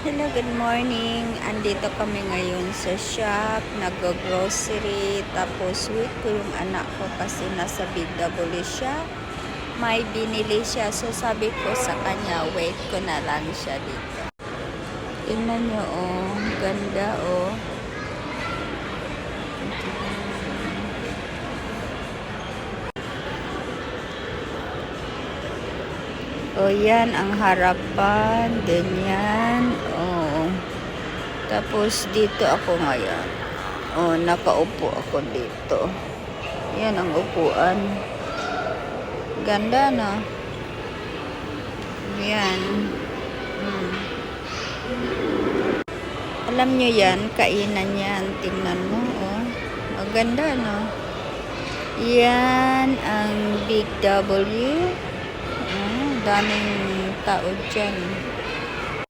Hello, good morning. Andito kami ngayon sa shop, nag-grocery. Tapos wait ko yung anak ko kasi nasa Big W siya. May binili siya. So sabi ko sa kanya, wait ko na lang siya dito. Tingnan nyo, oh. Ganda, oh. O yan ang harapan, ganyan. Oh. Tapos dito ako ngayon. Oh, nakaupo ako dito. Yan ang upuan. Ganda, no? Yan. Alam nyo yan, kainan yan. Tingnan mo, oh. Maganda, no? Yan ang Big W. Daming tao dyan.